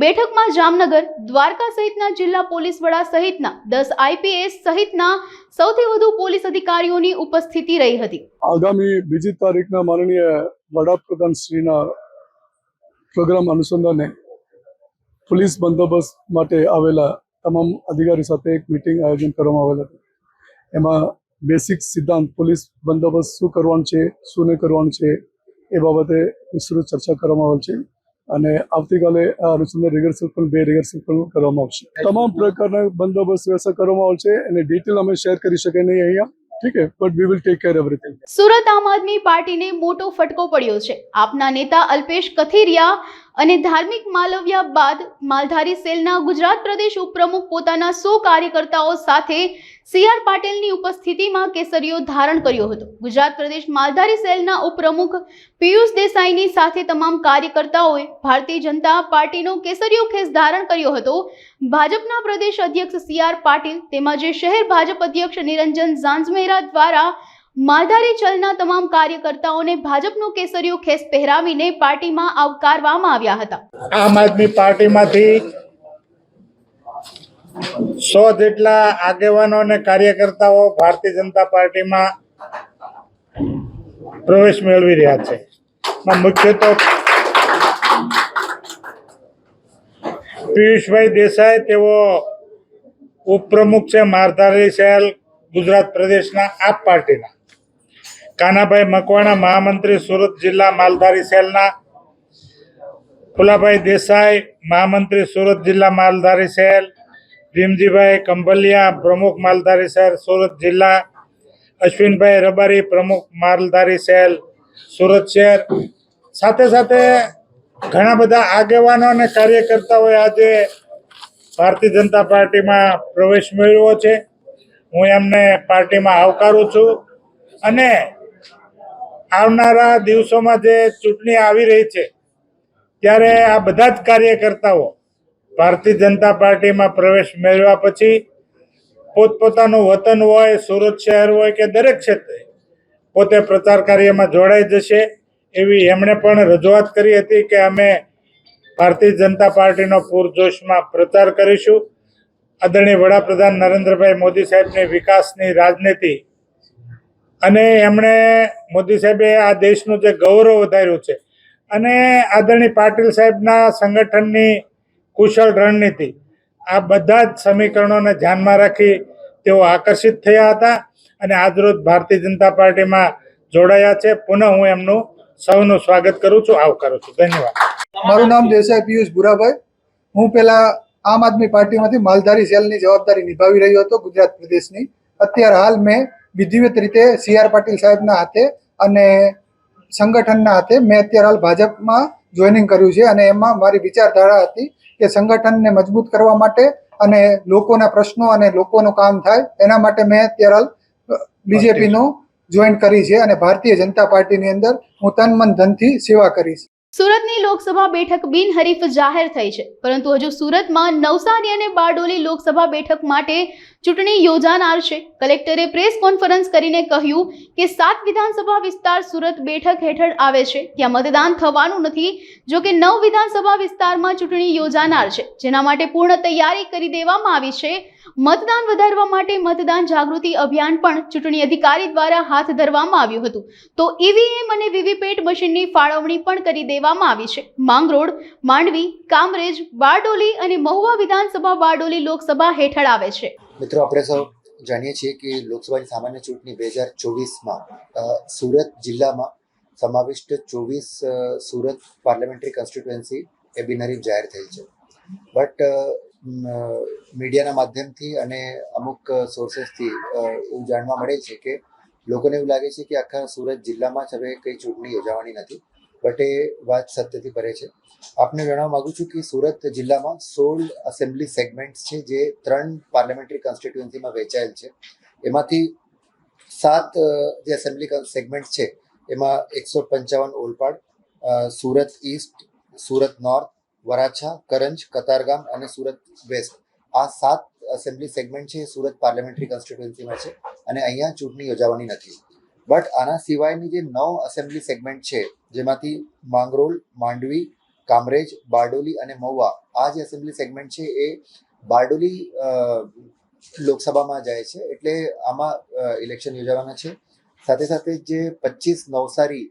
બેઠકમાં જામનગર, દ્વારકા સહિતના જિલ્લા પોલીસ વડા સહિતના 10 આઈપીએસ સહિતના સૌથી વધુ પોલીસ અધિકારીઓની ઉપસ્થિતિ રહી હતી. આગામી 2 તારીખના માનનીય વડાપ્રધાન શ્રીના પ્રોગ્રામ અનુસંધાને પોલીસ બંદોબસ્ત માટે આવેલા તમામ અધિકારી સાથે એક મીટિંગ આયોજન કરવામાં આવેલ હતું. એમાં બેસિક સિદ્ધાંત પોલીસ બંદોબસ્ત શું કરવાનું છે, શું નહીં કરવાનું છે એ બાબતે વિસ્તૃત ચર્ચા કરવામાં આવેલ છે. અને આવતીકાલે આ અનુસંધાન રિહર્સલ પણ 2 રિહર્સલ પણ કરવામાં આવશે. તમામ પ્રકારના બંદોબસ્ત વ્યવસ્થા કરવામાં આવશે અને ડિટેલ અમે શેર કરી શકીએ નહીં અહીંયા, ઠીક છે, but we will take care everything. Surat આમ આદમી પાર્ટીને મોટો ફટકો પડ્યો છે. આપના નેતા અલ્પેશ કથિરિયા અને ધાર્મિક માલવ્યા બાદ માલધારી સેલના ગુજરાત પ્રદેશ ઉપપ્રમુખ પોતાના 100 કાર્યકર્તાઓ સાથે CR પાટીલની ઉપસ્થિતિમાં કેસરીયો ધારણ કર્યો હતો. ગુજરાત પ્રદેશ માલધારી સેલના ઉપપ્રમુખ પિયુષ દેસાઈની સાથે તમામ કાર્યકર્તાઓએ ભારતીય જનતા પાર્ટીનો કેસરીયો ખેસ ધારણ કર્યો હતો. ભાજપના પ્રદેશ અધ્યક્ષ CR પાટીલ તેમજ શહેર ભાજપ અધ્યક્ષ નિરંજન ઝાંઝમેરા દ્વારા માલધારી ચલના તમામ કાર્યકર્તાઓને ભાજપનો કેસરીયો ખેસ પહેરાવીને પાર્ટીમાં આવકારવામાં આવ્યા હતા. આમ આદમી પાર્ટીમાંથી 100 જેટલા આગેવાનો અને કાર્યકર્તાઓ ભારતીય જનતા પાર્ટીમાં પ્રવેશ મેળવી રહ્યા છે. મુખ્ય તો પિયુષભાઈ દેસાઈ, તેઓ ઉપપ્રમુખ છે માલધારી સેલ ગુજરાત પ્રદેશના આપ પાર્ટીના. કાનાભાઈ મકવાણા, મહામંત્રી સુરત જિલ્લા માલધારી સેલના. ફુલાભાઈ દેસાઈ, મહામંત્રી સુરત જિલ્લા માલધારી સેલ. ભીમજીભાઈ કંભલિયા, પ્રમુખ માલધારી સેલ સુરત જિલ્લા. અશ્વિનભાઈ રબારી, પ્રમુખ માલધારી સેલ સુરત શહેર. સાથે સાથે ઘણા બધા આગેવાનો અને કાર્યકર્તાઓએ આજે ભારતીય જનતા પાર્ટીમાં પ્રવેશ મેળવ્યો છે. હું એમને પાર્ટીમાં આવકારું છું અને આવનારા દિવસોમાં જે ચૂંટણી આવી રહી છે ત્યારે આ બધા જ કાર્યકર્તાઓ ભારતીય જનતા પાર્ટીમાં પ્રવેશ મેળવ્યા પછી પોતપોતાનું વતન હોય, સુરત શહેર હોય કે દરેક ક્ષેત્રે પોતે પ્રચાર કાર્યમાં જોડાઈ જશે એવી એમણે પણ રજૂઆત કરી હતી કે અમે ભારતીય જનતા પાર્ટીનો પૂરજોશમાં પ્રચાર કરીશું. આદરણીય વડાપ્રધાન નરેન્દ્રભાઈ મોદી સાહેબની વિકાસની રાજનીતિ અને એમણે મોદી સાહેબે આ દેશનું જે ગૌરવ વધાર્યું છે અને આદરણીય પાટીલ સાહેબના સંગઠનની કુશળ રણનીતિ, આ બધા જ સમીકરણોને ધ્યાનમાં રાખી તેઓ આકર્ષિત થયા હતા અને આજરોજ ભારતીય જનતા પાર્ટીમાં જોડાયા છે. પુનઃ હું એમનું સૌનું સ્વાગત કરું છું, આવકારું છું. ધન્યવાદ. મારું નામ દેસાઈ પિયુષ ભુરાભાઈ. હું પહેલા આમ આદમી પાર્ટીમાંથી માલધારી સેલની જવાબદારી નિભાવી રહ્યો હતો ગુજરાત પ્રદેશની. અત્યારે હાલ મેં વિધિવત રીતે CR પાટીલ સાહેબના હાથે અને સંગઠનના હાથે મેં અત્યારે હાલ ભાજપમાં જોઈનિંગ કર્યું છે અને એમાં મારી વિચારધારા હતી કે સંગઠનને મજબૂત કરવા માટે અને લોકોના પ્રશ્નો અને લોકોનું કામ થાય એના માટે મેં અત્યારે હાલ બીજેપીનો જોઈન કરી છે અને ભારતીય જનતા પાર્ટીની અંદર હું તન મન ધનથી સેવા કરીશ. સુરતની લોકસભા બેઠક બિનહરીફ જાહેર થઈ છે, પરંતુ હજુ સુરતમાં નવસારી અને બારડોલી લોકસભા બેઠક માટે ચૂંટણી યોજાનાર છે. કલેક્ટરે પ્રેસ કોન્ફરન્સ કરીને કહ્યું કે 7 વિધાનસભા વિસ્તાર સુરત બેઠક હેઠળ આવે છે, ત્યાં મતદાન થવાનું નથી. જો કે 9 વિધાનસભા વિસ્તારમાં ચૂંટણી યોજાનાર છે, જેના માટે પૂર્ણ તૈયારી કરી દેવામાં આવી છે. મતદાન વધારવા માટે મતદાન જાગૃતિ અભિયાન પણ ચૂંટણી અધિકારી દ્વારા હાથ ધરવામાં આવ્યું હતું. તો EVM અને વીવીપેટ મશીનની ફાળવણી પણ કરી દેવામાં આવી છે. માંગરોળ, માંડવી, કામરેજ, બારડોલી અને મહુવા વિધાનસભા બારડોલી લોકસભા હેઠળ આવે છે. મિત્રો, આપણે સૌ જાણીએ છીએ કે લોકસભાની સામાન્ય ચૂંટણી 2024માં સુરત જિલ્લામાં સમાવિષ્ટ 24 સુરત પાર્લામેન્ટરી કોન્સ્ટિટ્યુએન્સી એ બિનહરીફ જાહેર થઈ છે. બટ મીડિયાના માધ્યમથી અને અમુક સોર્સેસથી એવું જાણવા મળે છે કે લોકોને એવું લાગે છે કે આખા સુરત જિલ્લામાં જ હવે કંઈ ચૂંટણી યોજાવાની નથી, બટ એ વાત સત્યથી પરે છે. આપને જણાવવા માગું છું કે સુરત જિલ્લામાં 16 એસેમ્બલી સેગમેન્ટ્સ છે જે 3 પાર્લામેન્ટરી કોન્સ્ટિટ્યુઅન્સીમાં વહેંચાયેલ છે. એમાંથી 7 જે એસેમ્બલી સેગમેન્ટ્સ છે એમાં 155 ઓલપાડ, સુરત ઈસ્ટ, સુરત નોર્થ, વરાછા, કરંજ, કતારગામ અને સુરત વેસ્ટ, આ 7 એસેમ્બલી સેગમેન્ટ છે એ સુરત પાર્લામેન્ટરી કોન્સ્ટિટ્યુઅન્સીમાં છે અને અહીંયા ચૂંટણી યોજાવાની નથી. બટ આના સિવાયની જે 9 એસેમ્બલી સેગમેન્ટ છે જેમાંથી માંગરોળ, માંડવી, કામરેજ, બારડોલી અને મહુવા, આ જે એસેમ્બલી સેગમેન્ટ છે એ બારડોલી લોકસભામાં જાય છે, એટલે આમાં ઇલેક્શન યોજાવાના છે. સાથે સાથે જે 25 નવસારી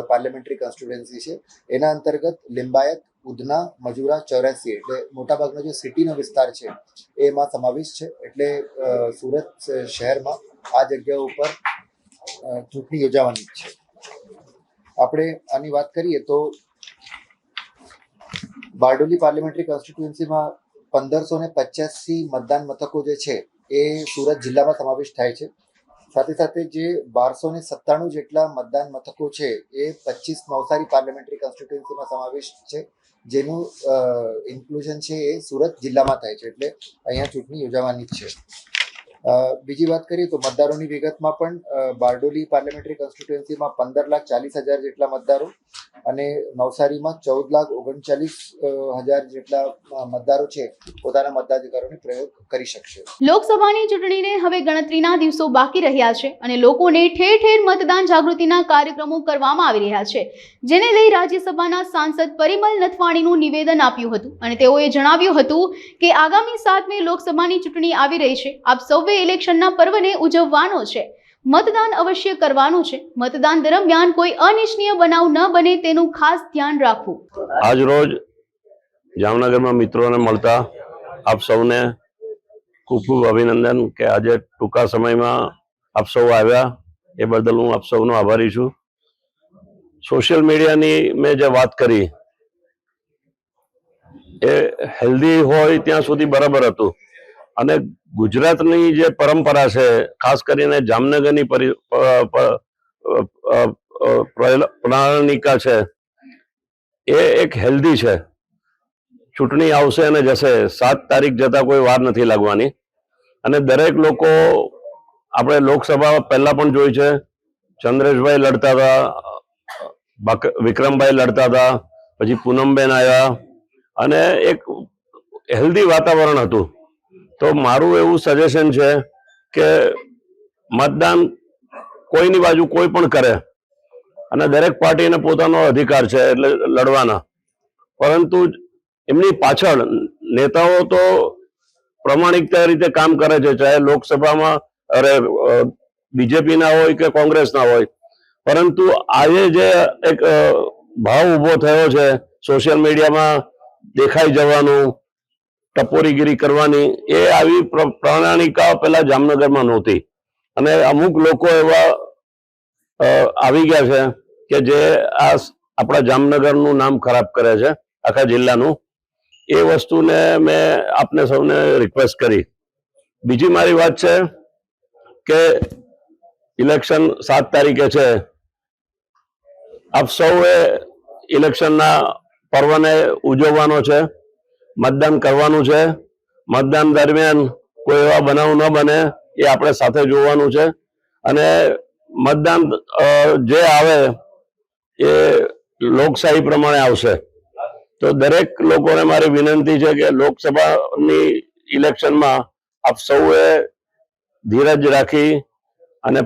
પાર્લામેન્ટરી કોન્સ્ટિટ્યુઅન્સી છે એના અંતર્ગત લિંબાયત, ઉધના, મજુરા, 84, એટલે મોટાભાગનો જે સિટીનો વિસ્તાર છે એમાં સમાવેશ છે. એટલે સુરત શહેરમાં આ જગ્યાઓ ઉપર ચૂંટણી યોજાવાની છે. આપણે આની વાત કરીએ તો બારડોલી પાર્લામેન્ટરી કોન્સ્ટિટ્યુઅન્સીમાં 1585 મતદાન મથકો જે છે એ સુરત જિલ્લામાં સમાવેશ થાય છે. સાથે સાથે જે 1297 જેટલા મતદાન મથકો છે એ 25 નવસારી પાર્લામેન્ટરી કોન્સ્ટિટ્યુઅન્સીમાં સમાવેશ છે, જેનું ઇન્ક્લુઝન છે એ સુરત જિલ્લામાં થાય છે. એટલે અહીંયા ચૂંટણી યોજાવાની જ છે. બીજી વાત કરીએ તો મતદારોની વિગતમાં પણ બારડોલી પાર્લામેન્ટરી કોન્સ્ટિટ્યુઅન્સીમાં 15,40,000 જેટલા મતદારો અને નવસારીમાં 14,39,000 જેટલા મતદારો છે પોતાના મતાધિકારોનો પ્રયોગ કરી શકશે. લોકસભાની ચૂંટણીને હવે ગણતરીના દિવસો બાકી રહ્યા છે અને લોકોને ઠેર ઠેર મતદાન જાગૃતિના કાર્યક્રમો કરવામાં આવી રહ્યા છે, જેને લઈ રાજ્યસભાના સાંસદ પરિમલ નથવાણીનું નિવેદન આપ્યું હતું અને તેઓએ જણાવ્યું હતું કે આગામી 7 મે લોકસભાની ચૂંટણી આવી રહી છે. આપ સૌએ ઇલેક્શનના પર્વને ઉજવવાનો છે, મતદાન અવશ્ય કરવાનું છે. મતદાન દરમિયાન કોઈ અનિચ્છનીય બનાવ ન બને તેનું ખાસ ધ્યાન રાખવું. આજ રોજ જામનગરમાં મિત્રોને મળતા આપ સૌને ખૂબ ખૂબ અભિનંદન કે આજે ટૂંકા સમયમાં આપ સૌ આવ્યા, એ બદલ હું આપ સૌનો આભારી છું. સોશિયલ મીડિયાની મેં જે વાત કરી એ હેલ્ધી હોય ત્યાં સુધી બરાબર હતું અને ગુજરાતની જે પરંપરા છે, ખાસ કરીને જામનગરની પ્રણાલિકા છે એ એક હેલ્ધી છે. ચૂંટણી આવશે અને જશે, 7 તારીખ જતા કોઈ વાર નથી લાગવાની અને દરેક લોકો, આપણે લોકસભા પહેલા પણ જોઈ છે, ચંદ્રેશભાઈ લડતા હતા, વિક્રમભાઈ લડતા હતા, પછી પૂનમબેન આવ્યા અને એક હેલ્ધી વાતાવરણ હતું. તો મારું એવું સજેશન છે કે મતદાન કોઈની બાજુ કોઈ પણ કરે અને દરેક પાર્ટીને પોતાનો અધિકાર છે એટલે લડવાના, પરંતુ એમની પાછળ નેતાઓ તો પ્રામાણિકતા રીતે કામ કરે છે, ચાહે લોકસભામાં બીજેપીના હોય કે કોંગ્રેસના હોય. પરંતુ આજે જે એક ભાવ ઉભો થયો છે સોશિયલ મીડિયામાં દેખાઈ જવાનું, ટપોરીગીરી કરવાની, એ આવી પ્રણાલિકા પેલા જામનગરમાં નહોતી અને અમુક લોકો એવા આવી ગયા છે કે જે આ આપણા જામનગરનું નામ ખરાબ કરે છે, આખા જિલ્લાનું. એ વસ્તુને મેં આપને સૌને રિક્વેસ્ટ કરી. બીજી મારી વાત છે કે ઇલેક્શન 7 તારીખે છે. આપ સૌએ ઇલેક્શનના પર્વને ઉજવવાનો છે, મતદાન કરવાનું છે. મતદાન દરમિયાન કોઈ એવા બનાવ ન બને એ આપણે સાથે જોવાનું છે અને મતદાન જે આવે એ લોકશાહી પ્રમાણે આવશે. તો દરેક લોકોને મારી વિનંતી છે કે લોકસભાની ઇલેક્શનમાં આપ સૌએ ધીરજ રાખી અને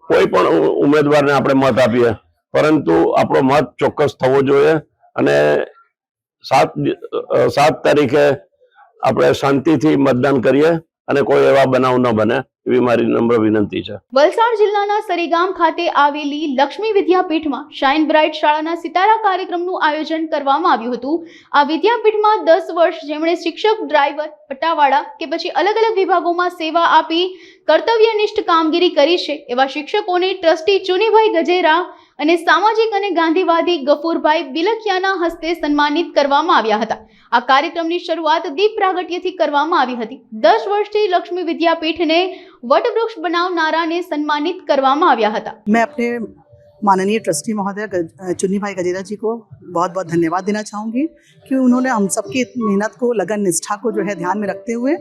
કોઈ પણ ઉમેદવારને આપણે મત આપીએ, પરંતુ આપણો મત ચોક્કસ થવો જોઈએ અને 7 તારીખે આપણે શાંતિથી મતદાન કરીએ અને કોઈ એવા બનાવ ન બને એવી મારી નમ્ર વિનંતી છે. વલસાડ જિલ્લાના સરીગામ ખાતે આવેલી લક્ષ્મી વિદ્યાપીઠમાં શાઇન બ્રાઇટ શાળાના સિતારા કાર્યક્રમનું આયોજન કરવામાં આવ્યું હતું. આ વિદ્યાપીઠમાં 10 વર્ષ જેમણે શિક્ષક, ડ્રાઈવર, પટ્ટાવાળા કે પછી અલગ અલગ વિભાગોમાં સેવા આપી કર્તવ્યનિષ્ઠ કામગીરી કરી છે એવા શિક્ષકોને ટ્રસ્ટી ચુનીભાઈ ગજેરા અને સામાજિક અને ગાંધીવાદી ગફુરભાઈ બિલખિયાના હસ્તે સન્માનિત કરવામાં આવ્યા હતા। આ કાર્યક્રમની શરૂઆત દીપ પ્રાગટ્યથી કરવામાં આવી હતી। 10 વર્ષથી લક્ષ્મી વિદ્યાપીઠને વટવૃક્ષ બનાવનારાને સન્માનિત કરવામાં આવ્યા હતા। मैं अपने माननीय ट्रस्टी महोदय चुन्नी भाई गजेरा जी को बहुत बहुत धन्यवाद देना चाहूँगी कि उन्होंने हम सबकी मेहनत को, लगन निष्ठा को जो है ध्यान में रखते हुए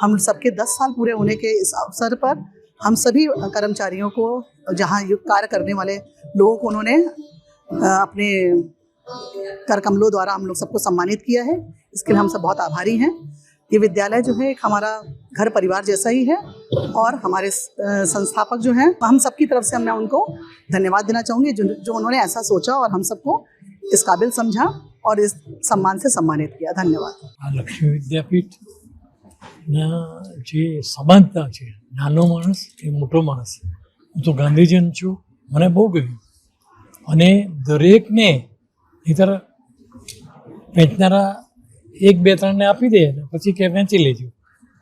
हम सबके 10 साल पूरे होने के इस अवसर पर हम सभी कर्मचारियों को, जहाँ कार्य करने वाले लोगों को उन्होंने अपने कर कमलों द्वारा हम लोग सबको सम्मानित किया है। इसके लिए हम सब बहुत आभारी हैं। ये विद्यालय जो है एक हमारा घर परिवार जैसा ही है और हमारे संस्थापक जो हैं, हम सबकी तरफ से मैं उनको धन्यवाद देना चाहूँगी जो उन्होंने ऐसा सोचा और हम सबको इस काबिल समझा और इस सम्मान से सम्मानित किया। धन्यवाद। લક્ષ્મી વિદ્યાપીઠના જે સમાનતા છે, નાનો માણસ કે મોટો માણસ, હું તો ગાંધીજન છું, મને બહુ ગમ્યું અને દરેકને નહીંતર વેચનારા 1-2-3ને આપી દે ને પછી કે વેચી લેજો,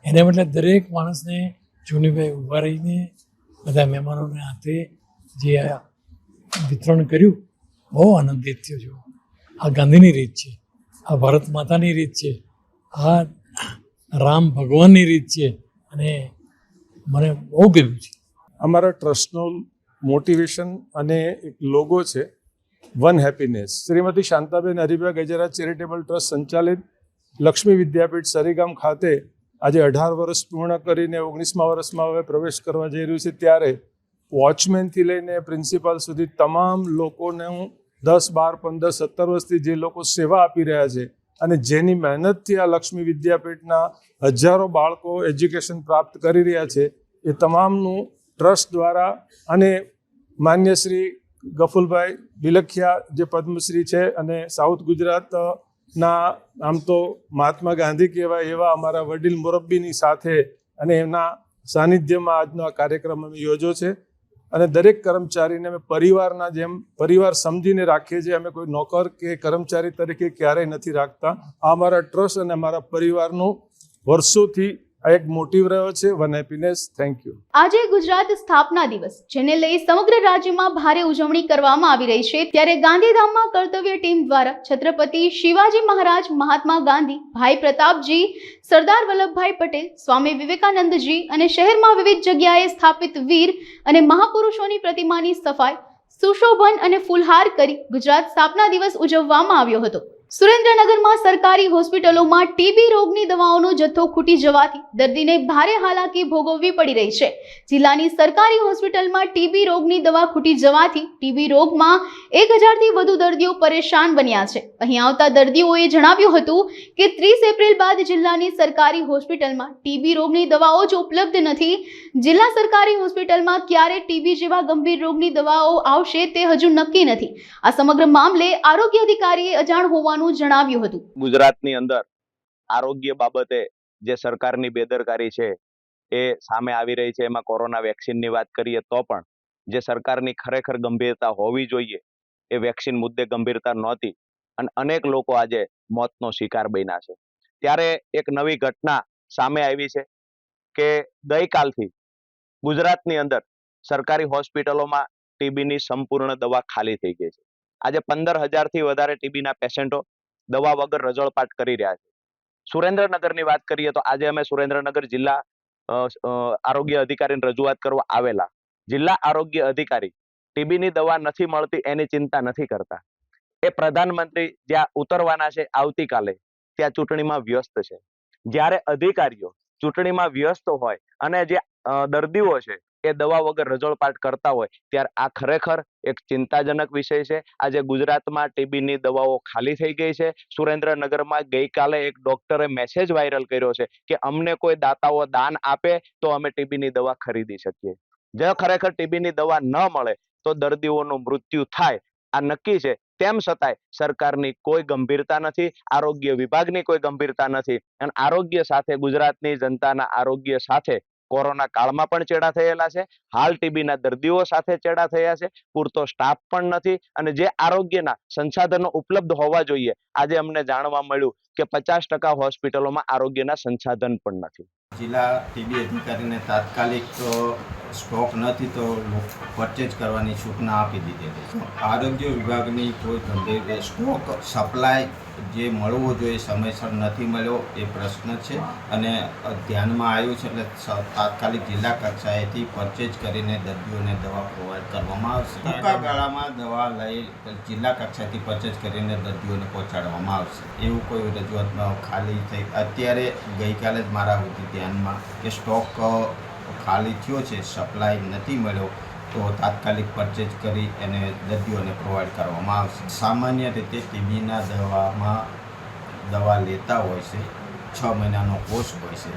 એને બદલે દરેક માણસને ચુનીભાઈ ઊભા રહીને બધા મહેમાનોને હાથે જે આ વિતરણ કર્યું, બહુ આનંદિત થયો છું। આ ગાંધીની રીત છે, આ ભારત માતાની રીત છે, આ રામ ભગવાનની રીત છે અને મને બહુ ગમ્યું છે। અમારા ટ્રસ્ટનો મોટિવેશન અને એક લોગો છે one happiness. Shrimati Shantaben Haribhai Gajera charitable trust સંચાલિત લક્ષ્મી વિદ્યાપીઠ સરીગામ ખાતે આજે 18 વર્ષ પૂર્ણ કરીને 19મા વર્ષમાં હવે પ્રવેશ કરવા જઈ રહ્યું છે, ત્યારે વોચમેનથી લઈને પ્રિન્સિપાલ સુધી તમામ લોકોને હું 10, 12, 15, 17 વર્ષથી જે લોકો સેવા આપી રહ્યા છે અને જેની મહેનતથી આ લક્ષ્મી વિદ્યાપીઠના હજારો બાળકો એજ્યુકેશન પ્રાપ્ત કરી રહ્યા છે, એ તમામનું ટ્રસ્ટ દ્વારા અને માન્ય શ્રી ગફુરભાઈ બિલખિયા જે પદ્મશ્રી છે અને સાઉથ ગુજરાતના આમ તો મહાત્મા ગાંધી કહેવાય એવા અમારા વડીલ મુરબ્બીની સાથે અને એમના સાનિધ્યમાં આજનો આ કાર્યક્રમ અમે યોજ્યો છે। અને દરેક કર્મચારીને અમે પરિવારના જેમ પરિવાર સમજીને રાખીએ છીએ। અમે કોઈ નોકર કે કર્મચારી તરીકે ક્યારેય નથી રાખતા। આ અમારા ટ્રસ્ટ અને અમારા પરિવારનો વર્ષોથી આ એક મોટિવ રહ્યો છે, વન હેપીનેસ। Thank you. આજે ગુજરાત સ્થાપના દિવસ, જેને લઈ સમગ્ર રાજ્યમાં ભારે ઉજવણી કરવામાં આવી રહી છે, ત્યારે ગાંધીધામમાં કર્તવ્ય ટીમ દ્વારા છત્રપતિ શિવાજી મહારાજ, મહાત્મા ગાંધી, ભાઈ પ્રતાપજી, સરદાર વલ્લભભાઈ પટેલ, સ્વામી વિવેકાનંદજી અને શહેરમાં વિવિધ જગ્યાએ સ્થાપિત વીર અને મહાપુરુષોની પ્રતિમાની સફાઈ, સુશોભન અને ફૂલહાર કરી ગુજરાત સ્થાપના દિવસ ઉજવવામાં આવ્યો હતો। સુરેન્દ્રનગરમાં સરકારી હોસ્પિટલોમાં ટીબી રોગની દવાઓનો જથ્થો ખૂટી જવાથી દર્દીને ભારે હાલાકી ભોગવવી પડી રહી છે। જિલ્લાની સરકારી હોસ્પિટલમાં ટીબી રોગની દવા ખૂટી જવાથી ટીબી રોગમાં 1000થી વધુ દર્દીઓ પરેશાન બન્યા છે। અહીં આવતા દર્દીઓએ જણાવ્યું હતું કે 30 એપ્રિલ બાદ જિલ્લાની સરકારી હોસ્પિટલમાં ટીબી રોગની દવાઓ જ ઉપલબ્ધ નથી। જિલ્લા સરકારી હોસ્પિટલમાં ક્યારે ટીબી જેવા ગંભીર રોગની દવાઓ આવશે તે હજુ નક્કી નથી। આ સમગ્ર મામલે આરોગ્ય અધિકારીએ અજાણ હોવાનું જણાવ્યું હતું। ગુજરાતની અંદર આરોગ્ય બાબતે જે સરકારની બેદરકારી છે એ સામે આવી રહી છે। એમાં કોરોના વેક્સિનની વાત કરીએ તો પણ જે સરકારની ખરેખર ગંભીરતા હોવી જોઈએ એ વેક્સિન મુદ્દે ગંભીરતા નહોતી અને અનેક લોકો આજે મોતનો શિકાર બન્યા છે। ત્યારે એક નવી ઘટના સામે આવી છે કે ગઈકાલથી ગુજરાતની અંદર સરકારી હોસ્પિટલોમાં ટીબીની સંપૂર્ણ દવા ખાલી થઈ ગઈ છે। આજે 15,000થી વધારે ટીબીના પેશન્ટો દવા વગર રજળપાટ કરી રહ્યા છે। સુરેન્દ્રનગરની વાત કરીએ તો આજે અમે સુરેન્દ્રનગર જિલ્લા આરોગ્ય અધિકારીને રજૂઆત કરવા આવેલા। જિલ્લા આરોગ્ય અધિકારી ટીબીની દવા નથી મળતી એની ચિંતા નથી કરતા। એ પ્રધાનમંત્રી જ્યાં ઉતરવાના છે આવતીકાલે ત્યાં ચૂંટણીમાં વ્યસ્ત છે। જ્યારે અધિકારીઓ ચૂંટણીમાં વ્યસ્ત હોય અને જે દર્દીઓ છે એ દવા વગર રજળપાટ કરતા હોય ત્યારે આ ખરેખર એક ચિંતાજનક વિષય છે। આજે ગુજરાતમાં ટીબીની દવાઓ ખાલી થઈ ગઈ છે। સુરેન્દ્રનગરમાં ગઈકાલે એક ડોક્ટરે મેસેજ વાયરલ કર્યો છે કે અમને કોઈ દાતાઓ દાન આપે તો અમે ટીબીની દવા ખરીદી શકીએ। જો ખરેખર ટીબીની દવા ન મળે તો દર્દીઓનું મૃત્યુ થાય આ નક્કી છે। તેમ છતાંય સરકારની કોઈ ગંભીરતા નથી, આરોગ્ય વિભાગની કોઈ ગંભીરતા નથી અને આરોગ્ય સાથે ગુજરાતની જનતાના આરોગ્ય સાથે કોરોના કાળમાં પણ ચેડા થયેલા છે। હાલ ટીબીના દર્દીઓ સાથે ચેડા થયા છે। પૂરતો સ્ટાફ પણ નથી અને જે આરોગ્યના સંસાધનો ઉપલબ્ધ હોવા જોઈએ આજે અમને જાણવા મળ્યું કે 50% હોસ્પિટલોમાં આરોગ્યના સંસાધન પણ નથી. જિલ્લા ટીબી અધિકારીને તાત્કાલિક સ્ટોક નથી તો પરચેજ કરવાની સૂચના આપી દીધેલી. આરોગ્ય વિભાગની કોઈ ગંભીર સ્ટોક સપ્લાય જે મળવો જોઈએ સમયસર નથી મળ્યો એ પ્રશ્ન છે અને ધ્યાનમાં આવ્યું છે એટલે તાત્કાલિક જિલ્લા કક્ષાએથી પરચેજ કરીને દર્દીઓને દવા પ્રોવાઈડ કરવામાં આવશે. ટૂંકા ગાળામાં દવા લઈ જિલ્લા કક્ષાએથી પરચેજ કરીને દર્દીઓને પહોંચાડવામાં આવશે. એવું કોઈ રજૂઆત ખાલી થઈ અત્યારે ગઈકાલે જ મારા સુધી ધ્યાનમાં કે સ્ટોક ખાલી થયો છે, સપ્લાય નથી મળ્યો તો તાત્કાલિક પરચેજ કરી અને દર્દીઓને પ્રોવાઈડ કરવામાં આવશે. સામાન્ય રીતે ટીબીના દવા લેતા હોય છે, 6 મહિનાનો કોર્સ હોય છે.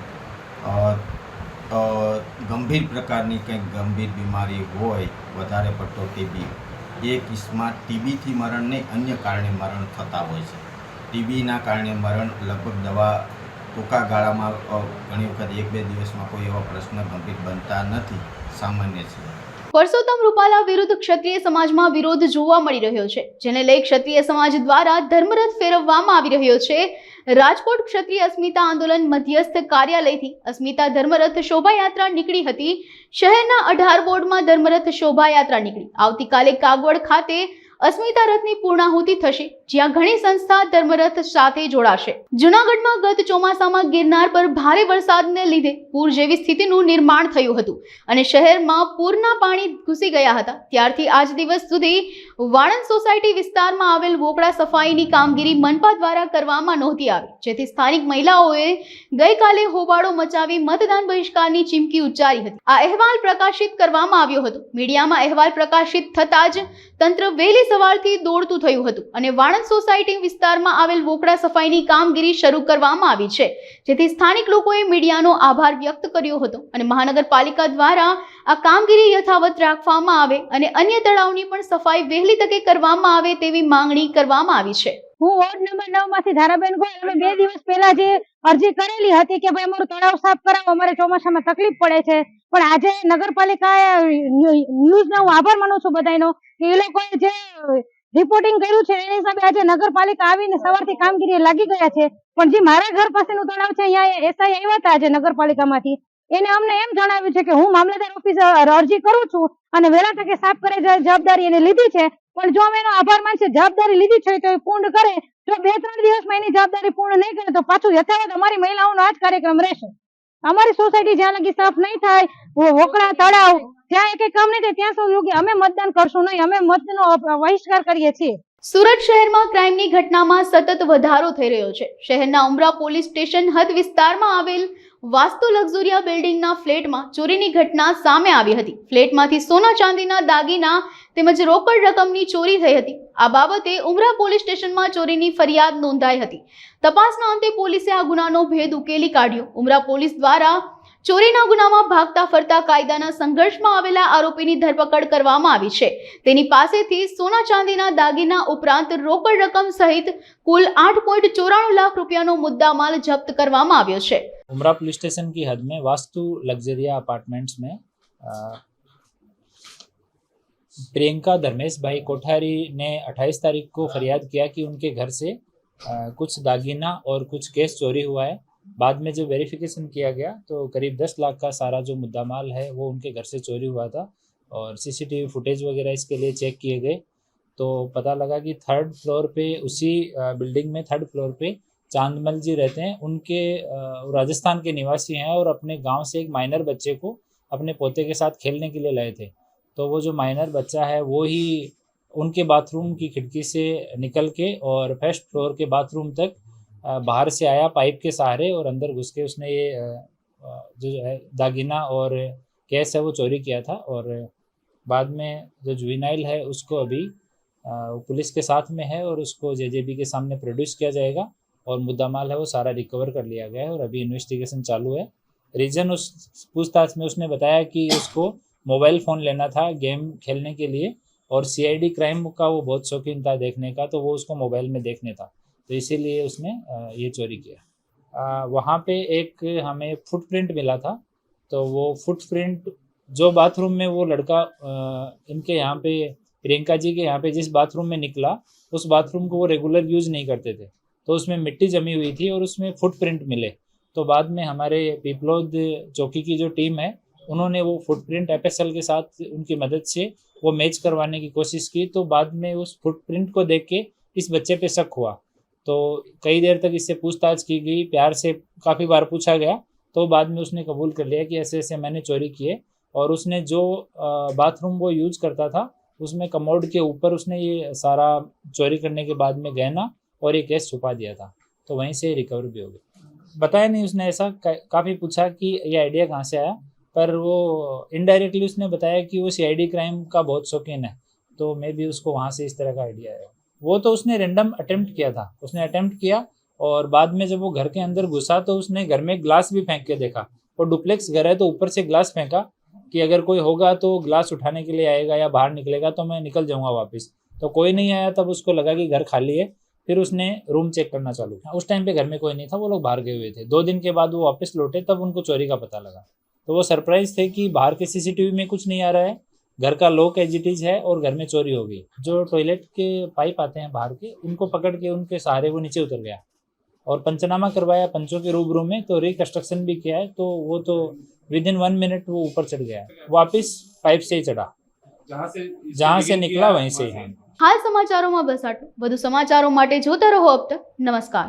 ગંભીર પ્રકારની કંઈક ગંભીર બીમારી હોય, વધારે પડતો ટીબી, એ કિસ્સામાં ટીબીથી મરણ નહીં અન્ય કારણે મરણ થતા હોય છે. ટીબીના કારણે મરણ લગભગ દવા ટૂંકા ગાળામાં ઘણી વખત 1-2 દિવસમાં કોઈ એવા પ્રશ્ન ગંભીર બનતા નથી, સામાન્ય છે. પરસોત્તમ રૂપાલા વિરુદ્ધ ક્ષત્રિય સમાજમાં વિરોધ જોવા મળી રહ્યો છે, જેને લઈ ક્ષત્રિય સમાજ દ્વારા ધર્મરથ ફેરવવામાં આવી રહ્યો છે. રાજકોટ ક્ષત્રિય અસ્મિતા આંદોલન મધ્યસ્થ કાર્યાલયથી અસ્મિતા ધર્મરથ શોભાયાત્રા નીકળી હતી. શહેરના 18 વોર્ડમાં ધર્મરથ શોભાયાત્રા નીકળી. આવતીકાલે કાગવડ ખાતે અસ્મિતા રથની પૂર્ણાહુતિ થશે, જ્યાં ઘણી સંસ્થા ધર્મરથ સાથે જોડાશે. જૂનાગઢમાં ગત ચોમાસામાં ગિરનાર પર ભારે વરસાદને લીધે પૂર જેવી સ્થિતિનું નિર્માણ થયું હતું અને શહેરમાં પૂરના પાણી ઘૂસી ગયા હતા. ત્યારથી આજ દિવસ સુધી વાણંદ સોસાયટી વિસ્તારમાં આવેલ વોકડા સફાઈની કામગીરી મનપા દ્વારા કરવામાં નહોતી આવી, જેથી સ્થાનિક મહિલાઓએ ગઈકાલે હોબાળો મચાવી મતદાન બહિષ્કારની ચીમકી ઉચ્ચારી હતી. આ અહેવાલ પ્રકાશિત કરવામાં આવ્યો હતો. મીડિયામાં અહેવાલ પ્રકાશિત થતાં જ તંત્ર વહેલી સવારથી દોડતું થયું હતું અને વાણંદ સોસાયટી વિસ્તારમાં આવેલ વોકડા સફાઈની કામગીરી શરૂ કરવામાં આવી છે, જેથી સ્થાનિક લોકોએ મીડિયાનો આભાર વ્યક્ત કર્યો હતો અને મહાનગરપાલિકા દ્વારા આ કામગીરી યથાવત રાખવામાં આવે અને અન્ય તળાવની પણ સફાઈ વહેલી તકે કરવામાં આવે તેવી માંગણી કરવામાં આવી છે. હું વોર્ડ નંબર 9 માંથી ધારાબેન ગોયલ. અમે 2 દિવસ પહેલા જે અરજી કરેલી હતી કે ભાઈ અમારું તળાવ સાફ કરાવો, અમારે ચોમાસામાં તકલીફ પડે છે, પણ આજે નગરપાલિકાએ ન્યૂઝનો હું આભાર માનું છું બધાનો કે એ લોકોએ જે રિપોર્ટિંગ કર્યું છે એની હિસાબે આજે નગરપાલિકા આવીને સવારથી કામગીરી લાગી ગયા છે. પણ જે મારા ઘર પાસેનું તળાવ છે અહીંયા એસઆઈ આવ્યા હતા આજે નગરપાલિકામાંથી, એને અમને એમ જણાવ્યું છે કે હું મામલતદાર ઓફિસે અરજી કરું છું અને વહેલા તકે સાફ કરે જવાબદારી એને લીધી છે. પણ જો અમે એનો આભાર માનીએ, જવાબદારી લીધી છે તો એ પૂર્ણ કરે. જો 2-3 દિવસમાં એની જવાબદારી પૂર્ણ નહીં કરે તો પાછું યથાવત અમારી મહિલાઓનો આ જ કાર્યક્રમ રહેશે. અમારી સોસાયટી જ્યાં લગી સાફ નહીં થાય, વોકડા તળાવ જ્યાં એક કામ નહીં થાય ત્યાં સુધી અમે મતદાન કરશું નહીં. અમે મતનો બહિષ્કાર કરીએ છીએ. સુરત શહેરમાં ક્રાઇમની ઘટનામાં સતત વધારો થઈ રહ્યો છે. શહેરના ઉમરા પોલીસ સ્ટેશન હદ વિસ્તારમાં આવેલ વાસ્તુ લક્ઝુરિયા બિલ્ડિંગના ફ્લેટમાં ચોરીની ઘટના સામે આવી હતી. ફ્લેટમાંથી સોના ચાંદીના દાગીના તેમજ રોકડ રકમની ચોરી થઈ હતી. આ બાબતે ઉમરા પોલીસ સ્ટેશનમાં ચોરીની ફરિયાદ નોંધાઈ હતી. તપાસના અંતે પોલીસે આ ગુનાનો ભેદ ઉકેલી કાઢ્યો. ઉમરા પોલીસ દ્વારા ચોરીના ગુનામાં ભાગતા ફરતા કાયદાના સંઘર્ષમાં આવેલા આરોપીની ધરપકડ કરવામાં આવી છે. તેની પાસેથી સોના ચાંદીના દાગીના ઉપરાંત રોકડ રકમ સહિત કુલ 8.94 लाख रुपया मुद्दामाल जब्त કરવામાં આવ્યો છે. उमरा पुलिस स्टेशन की हद में वास्तु लग्जरिया अपार्टमेंट्स में प्रियंका धर्मेश भाई कोठारी ने 28 तारीख को फरियाद किया कि उनके घर से कुछ दागीना और कुछ कैश चोरी हुआ है. बाद में जब वेरिफिकेशन किया गया तो करीब 10 लाख का सारा जो मुद्दा माल है वो उनके घर से चोरी हुआ था और सीसीटीवी फुटेज वगैरह इसके लिए चेक किए गए तो पता लगा कि 3rd फ्लोर पे उसी बिल्डिंग में 3rd फ्लोर पे चांदमल जी रहते हैं. उनके राजस्थान के निवासी हैं और अपने गांव से एक माइनर बच्चे को अपने पोते के साथ खेलने के लिए लाए थे. तो वो जो माइनर बच्चा है वो ही उनके बाथरूम की खिड़की से निकल के और 1st फ्लोर के बाथरूम तक बाहर से आया पाइप के सहारे और अंदर घुस के उसने ये जो है दागीना और कैश है वो चोरी किया था. और बाद में जो जुवेनाइल है उसको अभी पुलिस के साथ में है और उसको जेजेबी के सामने प्रोड्यूस किया जाएगा और मुद्दा माल है वो सारा रिकवर कर लिया गया है और अभी इन्वेस्टिगेशन चालू है. रीज़न उस पूछताछ में उसने बताया कि उसको मोबाइल फ़ोन लेना था गेम खेलने के लिए और सीआईडी क्राइम का वो बहुत शौकीन था देखने का, तो वो उसको मोबाइल में देखने था तो इसीलिए उसने ये चोरी किया. वहाँ पे एक हमें फुटप्रिंट मिला था तो वो फुटप्रिंट जो बाथरूम में वो लड़का इनके यहाँ पे प्रियंका जी के यहाँ पे जिस बाथरूम में निकला उस बाथरूम को वो रेगुलर यूज़ नहीं करते थे. तो उसमें मिट्टी जमी हुई थी और उसमें फुटप्रिंट मिले। तो बाद में हमारे पिपलोद चौकी की जो टीम है उन्होंने वो फुटप्रिंट एफएसएल के साथ उनकी मदद से वो मैच करवाने की कोशिश की। तो बाद में उस फुटप्रिंट को देख के इस बच्चे पे शक हुआ, तो कई देर तक इससे पूछताछ की गई, प्यार से काफ़ी बार पूछा गया। तो बाद में उसने कबूल कर लिया कि ऐसे ऐसे मैंने चोरी किए, और उसने जो बाथरूम वो यूज करता था उसमें कमोड के ऊपर उसने ये सारा चोरी करने के बाद में गहना और ये कैश छुपा दिया था। तो वहीं से रिकवर भी हो गया। बताया नहीं उसने, ऐसा काफ़ी पूछा कि ये आइडिया कहाँ से आया, पर वो इनडायरेक्टली उसने बताया कि वो सीआईडी क्राइम का बहुत शौकीन है, तो मे भी उसको वहाँ से इस तरह का आइडिया आया। वो तो उसने रैंडम अटेम्प्ट किया था, उसने अटेम्प्ट किया और बाद में जब वो घर के अंदर घुसा तो उसने घर में ग्लास भी फेंक के देखा। और डुप्लेक्स घर है तो ऊपर से ग्लास फेंका कि अगर कोई होगा तो ग्लास उठाने के लिए आएगा या बाहर निकलेगा तो मैं निकल जाऊंगा वापस। तो कोई नहीं आया, तब उसको लगा कि घर खाली है। फिर उसने रूम चेक करना चालू किया। उस टाइम पे घर में कोई नहीं था, वो लोग बाहर गए हुए थे। 2 दिन के बाद वो वापस लौटे, तब उनको चोरी का पता लगा। तो वो सरप्राइज थे कि बाहर के सीसीटीवी में कुछ नहीं आ रहा है, घर का लॉक एज इट इज है और घर में चोरी हो गई। जो टॉयलेट के पाइप आते हैं बाहर के, उनको पकड़ के उनके सहारे वो नीचे उतर गया और पंचनामा करवाया पंचों के रूबरू में, तो रिकंस्ट्रक्शन भी किया है। तो वो तो विद इन 1 मिनट वो ऊपर चढ़ गया, वापस पाइप से ही चढ़ा, जहाँ से निकला वहीं से ही। हाल समाचारों में बस आटલું। વધુ સમાચારો માટે જોતા રહો અબ તક। નમસ્કાર।